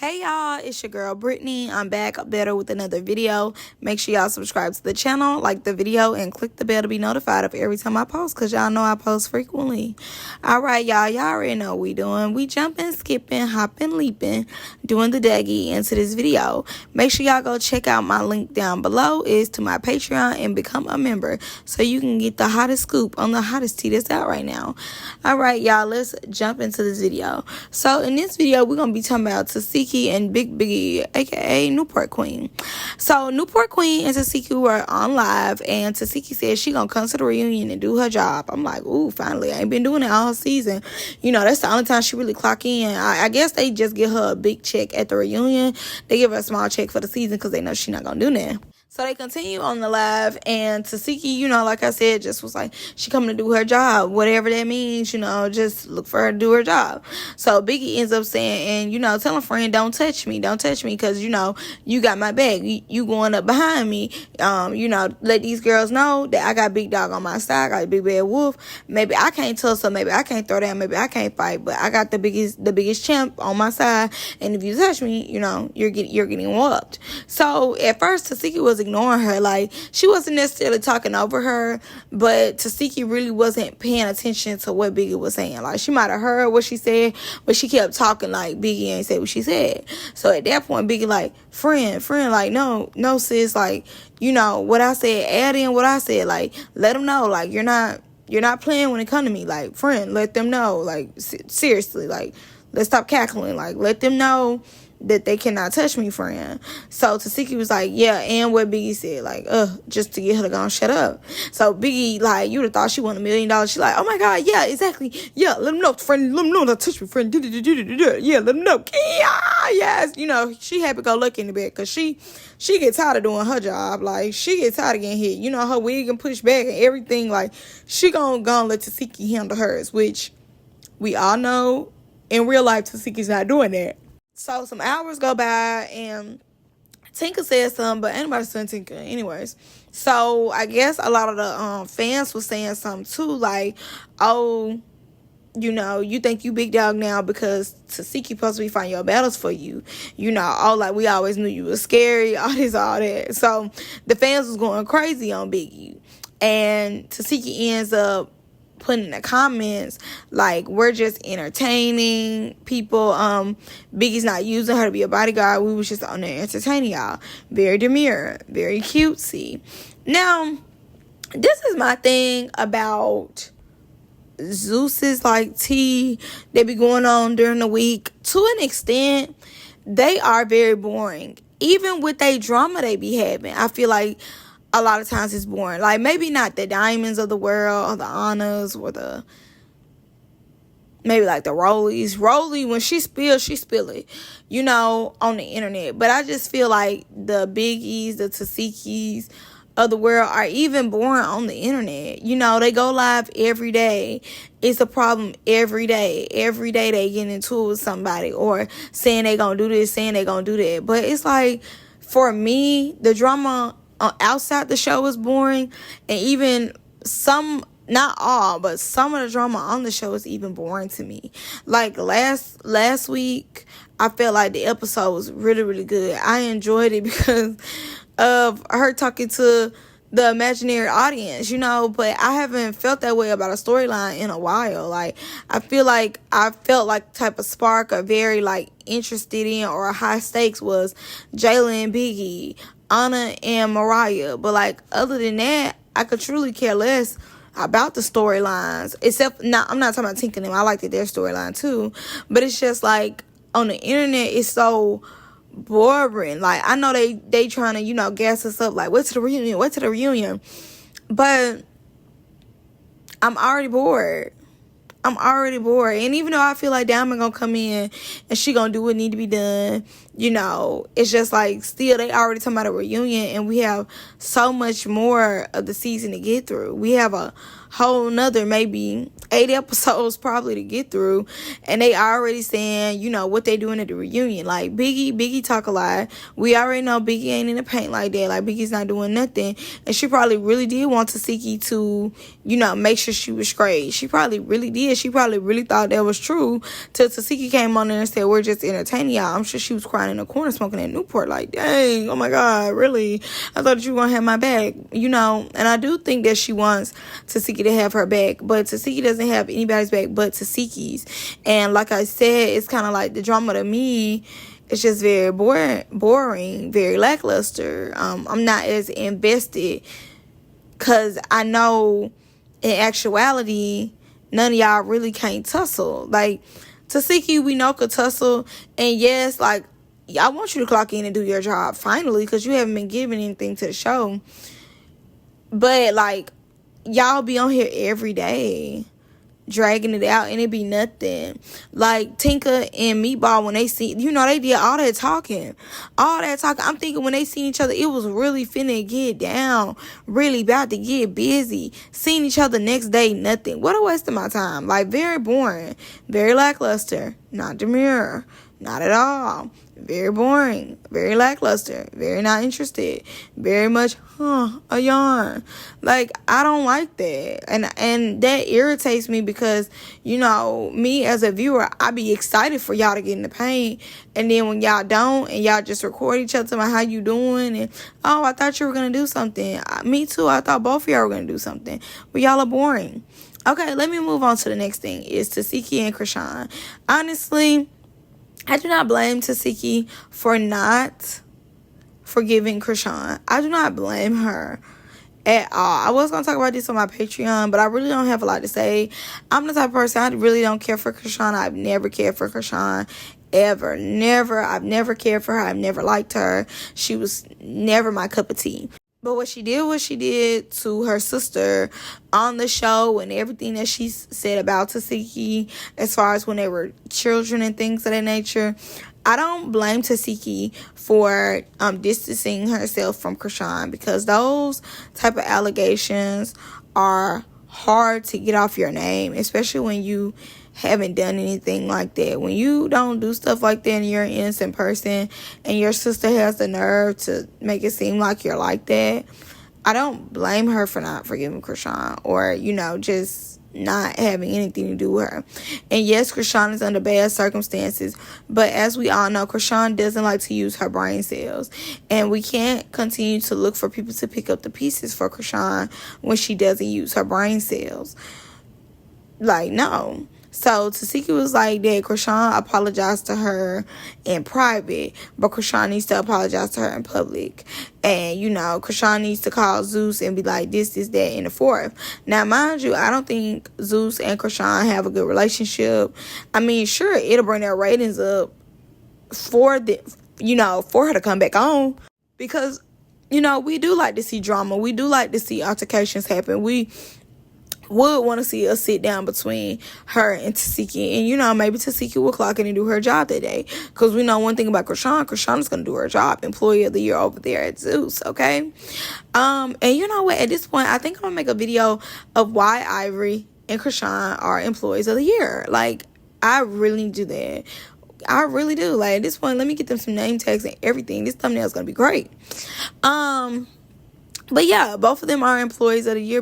Hey y'all, it's your girl Brittany. I'm back better with another video. Make sure y'all subscribe to the channel, like the video, and click the bell to be notified of every time I post, because y'all know I post frequently. Alright y'all already know what we doing. We jumping, skipping, hopping, leaping, doing the Dougie into this video. Make sure y'all go check out my link down below is to my Patreon and become a member so you can get the hottest scoop on the hottest tea that's out right now. Alright y'all, let's jump into this video. So in this video, we're going to be talking about Tesehki and Biggie, aka Newport Queen. So Newport Queen and Tesehki were on live, and Tesehki said she gonna come to the reunion and do her job. I'm like, ooh, finally. I ain't been doing it all season. You know, that's the only time she really clock in. I guess they just give her a big check at the reunion. They give her a small check for the season because they know she's not gonna do that. So they continue on the live, and Tesehki, you know, like I said, just was like, she coming to do her job, whatever that means, you know, just look for her to do her job. So Biggie ends up saying, and, you know, tell a friend, don't touch me, because, you know, you got my back, you going up behind me, you know, let these girls know that I got big dog on my side, I got a big bad wolf. Maybe I can't tussle, maybe I can't throw down, maybe I can't fight, but I got the biggest champ on my side, and if you touch me, you know, you're getting whooped. So at first, Tesehki was ignoring her. Like, she wasn't necessarily talking over her, but Tesehki really wasn't paying attention to what Biggie was saying. Like, she might have heard what she said, but she kept talking like Biggie ain't said what she said. So at that point, Biggie like, friend, like, no sis, like, you know what I said, add in what I said, like, let them know, like, you're not playing when it come to me, like, friend, let them know, like, seriously, like, let's stop cackling, like, let them know that they cannot touch me, friend. So Tesehki was like, yeah, and what Biggie said, like, just to get her to go and shut up. So Biggie, like, you would have thought she won $1 million. She's like, oh my God, yeah, exactly. Yeah, let them know, friend. Let them know not to touch me, friend. Yeah, let them know. Yeah, yes. You know, she happy go lucky in the bed because she gets tired of doing her job. Like, she gets tired of getting hit. You know, her wig and push back and everything. Like, she gonna let Tesehki handle hers, which we all know in real life Tesehki's not doing that. So some hours go by, and Tinka said something, but anybody said Tinka anyways. So I guess a lot of the fans was saying something too, like, oh, you know, you think you big dog now because Tesehki supposed to be fighting your battles for you. You know, all like, we always knew you was scary, all this, all that. So the fans was going crazy on Biggie, and Tesehki ends up putting in the comments like, we're just entertaining people, Biggie's not using her to be a bodyguard, we was just on there entertaining y'all. Very demure, very cutesy. Now, this is my thing about Zeus's like tea they be going on during the week. To an extent, they are very boring. Even with they drama they be having, I feel like a lot of times it's boring. Like, maybe not the Diamonds of the world or the Honors or the, maybe like the Rollies. Rolly, when she spill it, you know, on the internet. But I just feel like the Biggies, the Tesehkis of the world are even boring on the internet. You know, they go live every day. It's a problem every day. Every day they get into it with somebody or saying they gonna do this, saying they gonna do that. But it's like, for me, the drama outside the show is boring, and even some, not all, but some of the drama on the show is even boring to me. Like last week, I felt like the episode was really, really good. I enjoyed it because of her talking to the imaginary audience, you know, but I haven't felt that way about a storyline in a while. Like, I feel like I felt like type of spark or very like interested in or high stakes was Jayla and Biggie, Anna and Mariah. But like, other than that, I could truly care less about the storylines, except, now I'm not talking about Tinka and them. I liked their storyline too, but it's just like, on the internet, it's so boring. Like, I know they trying to, you know, gas us up, like, wait to the reunion, but I'm already bored. And even though I feel like Diamond gonna come in and she gonna do what need to be done, you know, it's just like, still, they already talking about a reunion, and we have so much more of the season to get through. We have a whole nother maybe 8 episodes probably to get through, and they already saying, you know, what they doing at the reunion. Like, Biggie talk a lot. We already know Biggie ain't in the paint like that. Like, Biggie's not doing nothing, and she probably really did want Tesehki to, you know, make sure she was straight. She probably really did. She probably really thought that was true till Tesehki came on there and said, we're just entertaining y'all. I'm sure she was crying in the corner smoking at Newport like, dang, oh my God, really? I thought you were gonna have my back, you know. And I do think that she wants Tesehki to have her back, but Tesehki doesn't have anybody's back but Tesehki's. And like I said, it's kind of like the drama to me, it's just very boring, very lackluster. I'm not as invested because I know in actuality none of y'all really can't tussle. Like, Tesehki, we know could tussle, and yes, like, I want you to clock in and do your job finally, because you haven't been giving anything to the show. But, like, y'all be on here every day dragging it out, and it be nothing. Like, Tinka and Meatball, when they see, you know, they did all that talking. I'm thinking when they seen each other, it was really finna get down, really about to get busy. Seeing each other next day, nothing. What a waste of my time. Like, very boring, very lackluster, not demure, not at all. Very boring, very lackluster, very not interested, very much, a yarn. Like, I don't like that. And that irritates me because, you know, me as a viewer, I be excited for y'all to get in the paint. And then when y'all don't, and y'all just record each other about how you doing, and, oh, I thought you were going to do something. Me too, I thought both of y'all were going to do something. But y'all are boring. Okay, let me move on to the next thing, is Tesehki and Krishan. Honestly, I do not blame Tesehki for not forgiving Krishan. I do not blame her at all. I was going to talk about this on my Patreon, but I really don't have a lot to say. I'm the type of person, I really don't care for Krishan. I've never cared for Krishan, ever. Never. I've never cared for her. I've never liked her. She was never my cup of tea. But what she did to her sister on the show, and everything that she said about Tesehki as far as when they were children and things of that nature, I don't blame Tesehki for distancing herself from Krishan, because those type of allegations are hard to get off your name, especially when you haven't done anything like that. When you don't do stuff like that and you're an innocent person, and your sister has the nerve to make it seem like you're like that, I don't blame her for not forgiving Krishan, or, you know, just not having anything to do with her. And yes, Krishan is under bad circumstances, but as we all know, Krishan doesn't like to use her brain cells, and we can't continue to look for people to pick up the pieces for Krishan when she doesn't use her brain cells. Like, no. So Tesehki was like that Krishan apologized to her in private, but Krishan needs to apologize to her in public. And, you know, Krishan needs to call Zeus and be like, this, that, and the fourth. Now, mind you, I don't think Zeus and Krishan have a good relationship. I mean, sure, it'll bring their ratings up for her to come back on. Because, you know, we do like to see drama. We do like to see altercations happen. We would want to see a sit down between her and Tesehki, and, you know, maybe Tesehki will clock in and do her job that day, because we know one thing about Krishan is going to do her job, employee of the year over there at Zeus, okay? And you know what, at this point, I think I'm going to make a video of why Ivory and Krishan are employees of the year. Like, I really do that. I really do. Like, at this point, let me get them some name tags and everything. This thumbnail is going to be great. But yeah, both of them are employees of the year.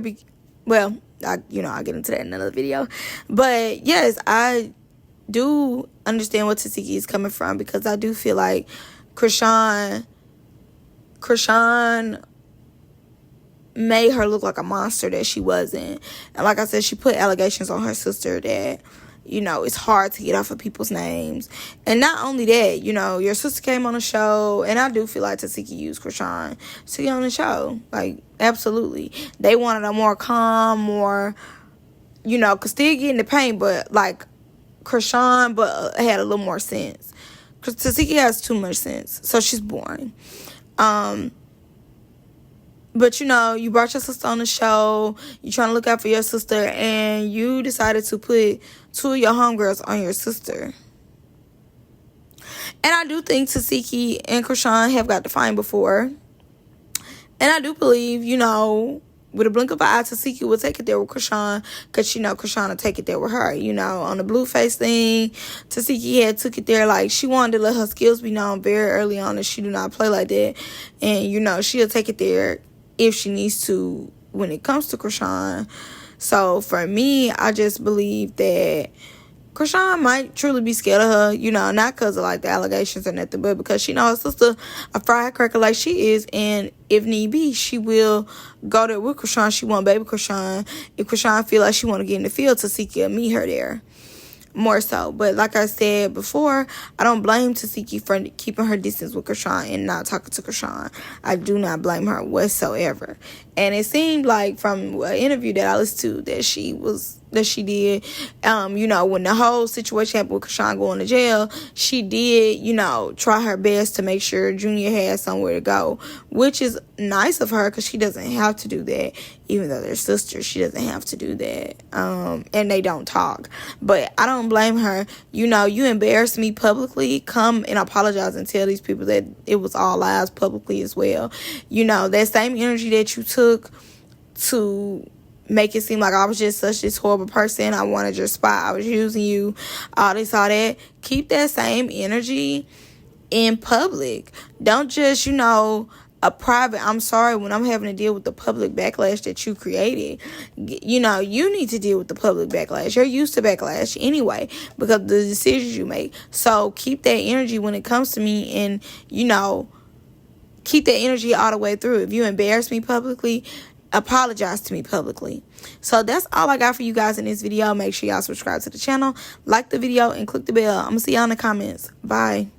I'll get into that in another video. But yes, I do understand what Tesehki is coming from, because I do feel like Krishan made her look like a monster that she wasn't. And like I said, she put allegations on her sister that, you know, it's hard to get off of people's names. And not only that, you know, your sister came on the show, and I do feel like Tesehki used Krishan to get on the show. Like, absolutely. They wanted a more calm, more, you know, could still get in the paint, but like Krishan, but had a little more sense. Because Tesehki has too much sense, so she's boring. But, you know, you brought your sister on the show. You're trying to look out for your sister, and you decided to put two of your homegirls on your sister. And I do think Tesehki and Krishan have got to fight before. And I do believe, you know, with a blink of an eye, Tesehki will take it there with Krishan, because she know Krishan will take it there with her. You know, on the Blueface thing, Tesehki had took it there. Like, she wanted to let her skills be known very early on that she do not play like that. And, you know, she'll take it there if she needs to when it comes to Krishan. So, for me, I just believe that Krishan might truly be scared of her, you know, not because of, like, the allegations or nothing, but because she knows her sister a firecracker like she is, and if need be, she will go there with Krishan. She want baby Krishan. If Krishan feel like she want to get in the field, Tesehki will meet her there. More so. But like I said before, I don't blame Tesehki for keeping her distance with Krishan and not talking to Krishan. I do not blame her whatsoever. And it seemed like from an interview that I listened to that she did, you know, when the whole situation happened with Krishan going to jail, she did, you know, try her best to make sure Junior had somewhere to go, which is nice of her because she doesn't have to do that. Even though they're sisters, she doesn't have to do that. And they don't talk. But I don't blame her. You know, you embarrassed me publicly. Come and apologize and tell these people that it was all lies publicly as well. You know, that same energy that you took to make it seem like I was just such this horrible person, I wanted your spot, I was using you, all this, all that. Keep that same energy in public. Don't just, you know, a private, I'm sorry, when I'm having to deal with the public backlash that you created. You know, you need to deal with the public backlash. You're used to backlash anyway because of the decisions you make. So keep that energy when it comes to me, and, you know, keep that energy all the way through. If you embarrass me publicly, apologize to me publicly. So that's all I got for you guys in this video. Make sure y'all subscribe to the channel, like the video, and click the bell. I'm gonna see y'all in the comments. Bye.